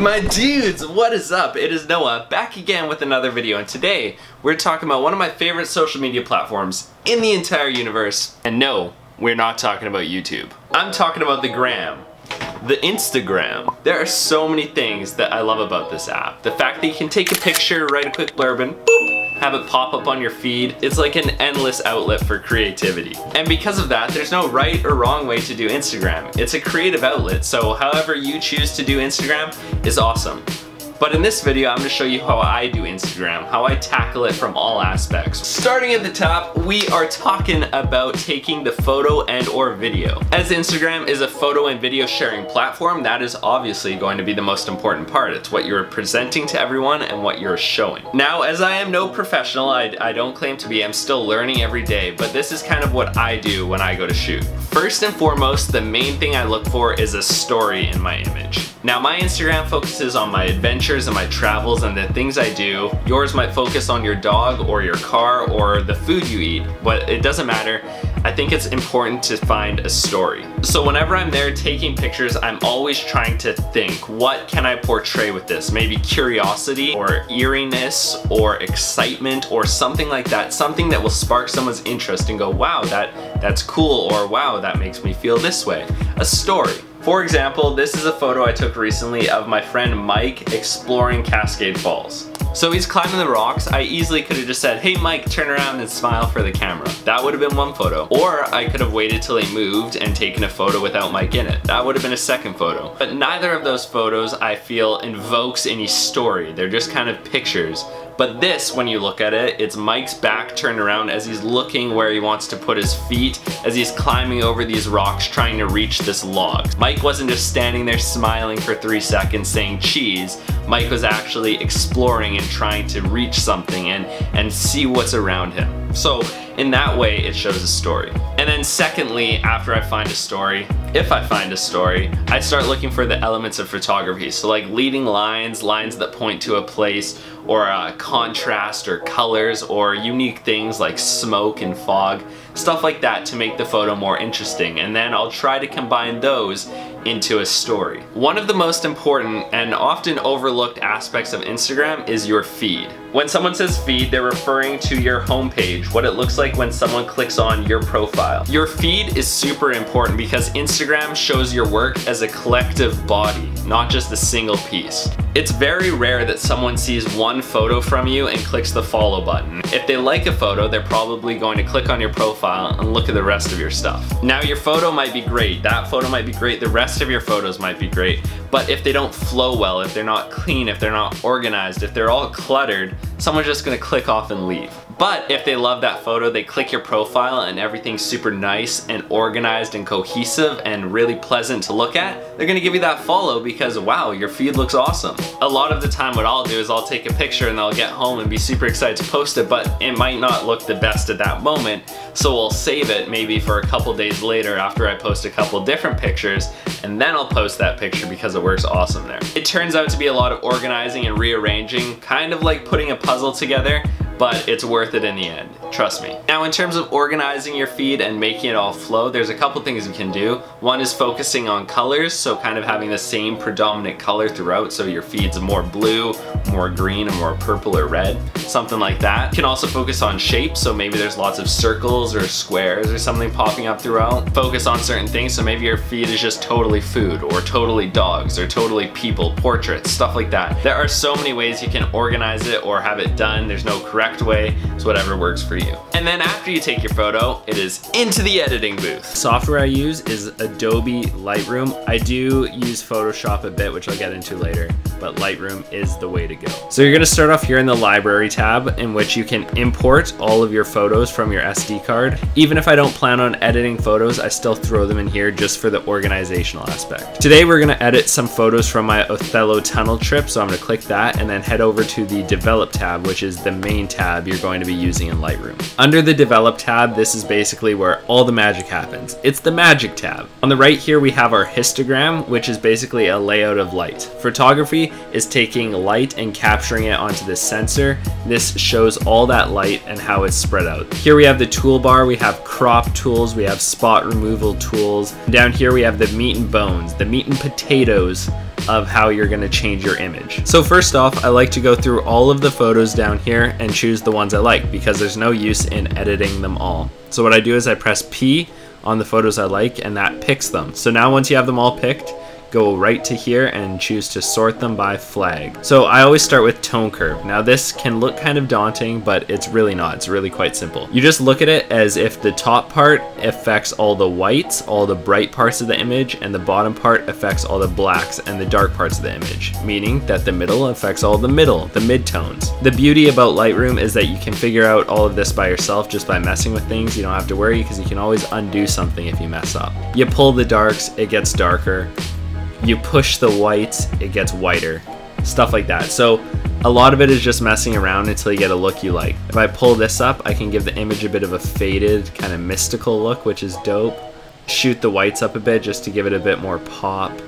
My dudes, what is up? It is Noah, back again with another video, and today we're talking about one of my favorite social media platforms in the entire universe. And no, we're not talking about YouTube. I'm talking about the gram. The Instagram. There are so many things that I love about this app. The fact that you can take a picture, write a quick blurb, and boop, have it pop up on your feed. It's like an endless outlet for creativity. And because of that, there's no right or wrong way to do Instagram. It's a creative outlet, so however you choose to do Instagram is awesome. But in this video, I'm going to show you how I do Instagram, how I tackle it from all aspects. Starting at the top, we are talking about taking the photo and or video. As Instagram is a photo and video sharing platform, that is obviously going to be the most important part. It's what you're presenting to everyone and what you're showing. Now, as I am no professional, I don't claim to be, I'm still learning every day, but this is kind of what I do when I go to shoot. First and foremost, the main thing I look for is a story in my image. Now, my Instagram focuses on my adventures and my travels and the things I do. Yours might focus on your dog or your car or the food you eat, but it doesn't matter. I think it's important to find a story. So whenever I'm there taking pictures, I'm always trying to think, what can I portray with this? Maybe curiosity or eeriness or excitement or something like that. Something that will spark someone's interest and go, wow, that's cool, or wow, that makes me feel this way. A story. For example, this is a photo I took recently of my friend Mike exploring Cascade Falls. So he's climbing the rocks. I easily could have just said, hey Mike, turn around and smile for the camera. That would have been one photo. Or I could have waited till he moved and taken a photo without Mike in it. That would have been a second photo. But neither of those photos I feel invokes any story. They're just kind of pictures. But this, when you look at it, it's Mike's back turned around as he's looking where he wants to put his feet, as he's climbing over these rocks trying to reach this log. Mike wasn't just standing there smiling for 3 seconds saying cheese. Mike was actually exploring and trying to reach something and see what's around him. So in that way, it shows a story. And then secondly, after I find a story, if I find a story, I start looking for the elements of photography. So like leading lines, lines that point to a place, or contrast or colors or unique things like smoke and fog, stuff like that to make the photo more interesting. And then I'll try to combine those into a story. One of the most important and often overlooked aspects of Instagram is your feed. When someone says feed, they're referring to your homepage, what it looks like when someone clicks on your profile. Your feed is super important because Instagram shows your work as a collective body, not just a single piece. It's very rare that someone sees one photo from you and clicks the follow button. If they like a photo, they're probably going to click on your profile and look at the rest of your stuff. Now your photo might be great, that photo might be great, the rest of your photos might be great, but if they don't flow well, if they're not clean, if they're not organized, if they're all cluttered, someone's just gonna click off and leave. But if they love that photo, they click your profile and everything's super nice and organized and cohesive and really pleasant to look at, they're gonna give you that follow because wow, your feed looks awesome. A lot of the time what I'll do is I'll take a picture and I'll get home and be super excited to post it, but it might not look the best at that moment, so I'll save it maybe for a couple days later after I post a couple different pictures, and then I'll post that picture because it works awesome there. It turns out to be a lot of organizing and rearranging, kind of like putting a puzzle together, but it's worth it in the end, trust me. Now in terms of organizing your feed and making it all flow, there's a couple things you can do. One is focusing on colors, so kind of having the same predominant color throughout, so your feed's more blue, more green, and more purple or red, something like that. You can also focus on shapes, so maybe there's lots of circles or squares or something popping up throughout. Focus on certain things, so maybe your feed is just totally food, or totally dogs, or totally people, portraits, stuff like that. There are so many ways you can organize it or have it done. There's no correct way, so whatever works for you. And then after you take your photo, it is into the editing booth. Software I use is Adobe Lightroom. I do use Photoshop a bit, which I'll get into later, but Lightroom is the way to go. So you're gonna start off here in the library tab, in which you can import all of your photos from your SD card. Even if I don't plan on editing photos, I still throw them in here just for the organizational aspect. Today we're gonna edit some photos from my Othello tunnel trip, so I'm gonna click that and then head over to the Develop tab, which is the main tab you're going to be using in Lightroom. Under the Develop tab, this is basically where all the magic happens. It's the Magic tab. On the right here we have our histogram, which is basically a layout of light. Photography is taking light and capturing it onto this sensor. This shows all that light and how it's spread out. Here we have the toolbar, we have crop tools, we have spot removal tools. Down here we have the meat and bones, the meat and potatoes of how you're going to change your image. So first off, I like to go through all of the photos down here and choose the ones I like, because there's no use in editing them all. So what I do is I press P on the photos I like, and that picks them. So now once you have them all picked, go right to here and choose to sort them by flag. So I always start with tone curve. Now this can look kind of daunting, but it's really not. It's really quite simple. You just look at it as if the top part affects all the whites, all the bright parts of the image, and the bottom part affects all the blacks and the dark parts of the image, meaning that the middle affects all the midtones. The beauty about Lightroom is that you can figure out all of this by yourself just by messing with things. You don't have to worry, because you can always undo something if you mess up. You pull the darks, it gets darker. You push the whites, it gets whiter, stuff like that. So a lot of it is just messing around until you get a look you like. If I pull this up, I can give the image a bit of a faded, kind of mystical look, which is dope. Shoot the whites up a bit just to give it a bit more pop.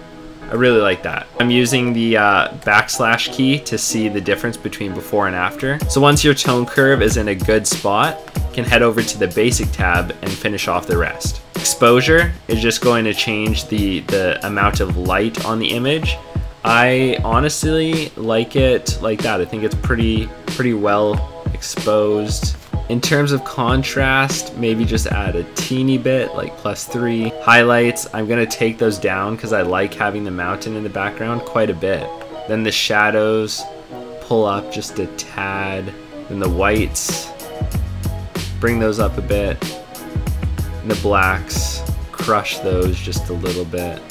I really like that. I'm using the backslash key to see the difference between before and after. So once your tone curve is in a good spot, you can head over to the basic tab and finish off the rest. Exposure is just going to change the amount of light on the image. I honestly like it like that. I think it's pretty well exposed. In terms of contrast, maybe just add a teeny bit, like +3. Highlights, I'm gonna take those down because I like having the mountain in the background quite a bit. Then the shadows, pull up just a tad. Then the whites, bring those up a bit. And the blacks, crush those just a little bit.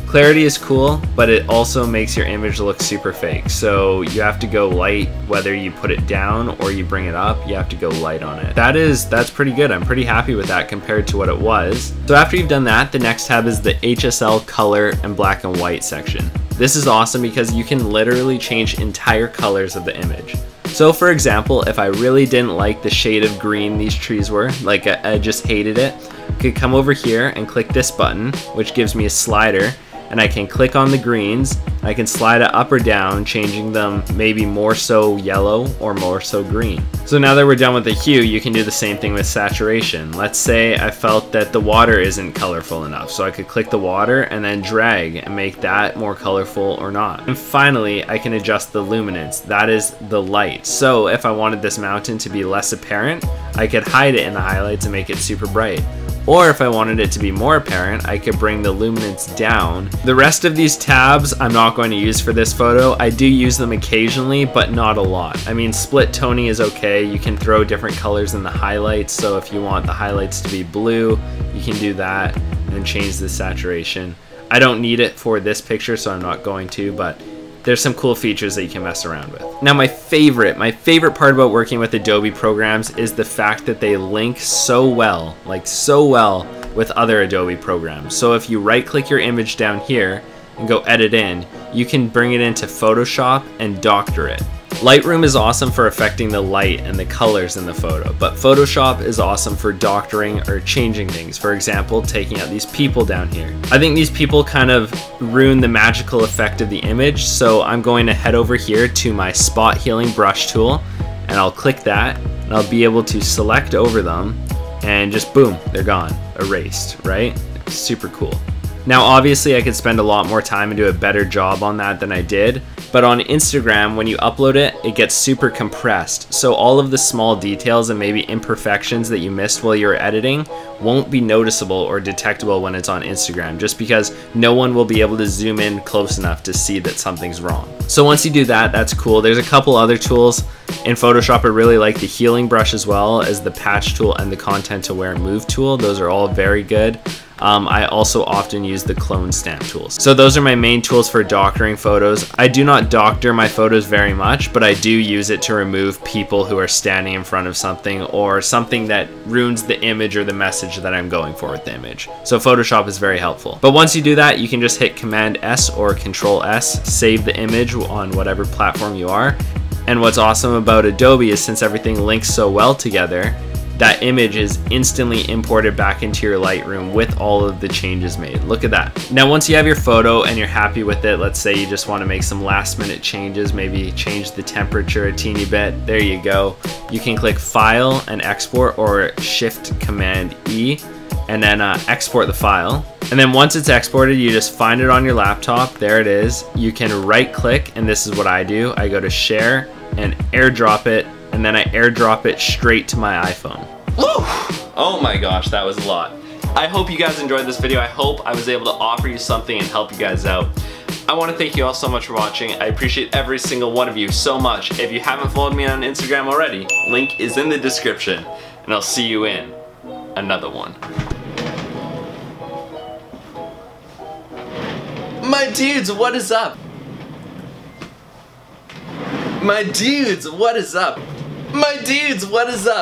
Clarity is cool, but it also makes your image look super fake. So you have to go light, whether you put it down or you bring it up, you have to go light on it. That's pretty good. I'm pretty happy with that compared to what it was. So after you've done that, the next tab is the HSL color and black and white section. This is awesome because you can literally change entire colors of the image. So for example, if I really didn't like the shade of green these trees were, like I just hated it, I could come over here and click this button, which gives me a slider, and I can click on the greens. I can slide it up or down, changing them maybe more so yellow or more so green. So now that we're done with the hue, you can do the same thing with saturation. Let's say I felt that the water isn't colorful enough, so I could click the water and then drag and make that more colorful or not. And finally, I can adjust the luminance, that is the light. So if I wanted this mountain to be less apparent, I could hide it in the highlights and make it super bright. Or if I wanted it to be more apparent, I could bring the luminance down. The rest of these tabs I'm not going to use for this photo. I do use them occasionally, but not a lot. I mean, split toning is okay. You can throw different colors in the highlights. So if you want the highlights to be blue, you can do that and change the saturation. I don't need it for this picture, so I'm not going to, but there's some cool features that you can mess around with. Now my favorite part about working with Adobe programs is the fact that they link so well, like so well with other Adobe programs. So if you right click your image down here and go edit in, you can bring it into Photoshop and doctor it. Lightroom is awesome for affecting the light and the colors in the photo, but Photoshop is awesome for doctoring or changing things. For example, taking out these people down here. I think these people kind of ruin the magical effect of the image, so I'm going to head over here to my spot healing brush tool, and I'll click that, and I'll be able to select over them, and just boom, they're gone, erased, right? It's super cool. Now obviously I could spend a lot more time and do a better job on that than I did, but on Instagram when you upload it, it gets super compressed. So all of the small details and maybe imperfections that you missed while you were editing won't be noticeable or detectable when it's on Instagram, just because no one will be able to zoom in close enough to see that something's wrong. So once you do that, that's cool. There's a couple other tools in Photoshop. I really like the healing brush as well as the patch tool and the content aware move tool. Those are all very good. I also often use the clone stamp tools. So those are my main tools for doctoring photos. I do not doctor my photos very much, but I do use it to remove people who are standing in front of something or something that ruins the image or the message that I'm going for with the image. So Photoshop is very helpful. But once you do that, you can just hit Command S or Control S, save the image on whatever platform you are. And what's awesome about Adobe is since everything links so well together, that image is instantly imported back into your Lightroom with all of the changes made. Look at that. Now once you have your photo and you're happy with it, let's say you just want to make some last minute changes, maybe change the temperature a teeny bit, there you go. You can click File and Export or Shift Command E and then export the file. And then once it's exported, you just find it on your laptop. There it is. You can right click, and this is what I do. I go to share and airdrop it, and then I airdrop it straight to my iPhone. Woo! Oh my gosh, that was a lot. I hope you guys enjoyed this video. I hope I was able to offer you something and help you guys out. I want to thank you all so much for watching. I appreciate every single one of you so much. If you haven't followed me on Instagram already, link is in the description, and I'll see you in another one. My dudes, what is up? My dudes, what is up? My dudes, what is up?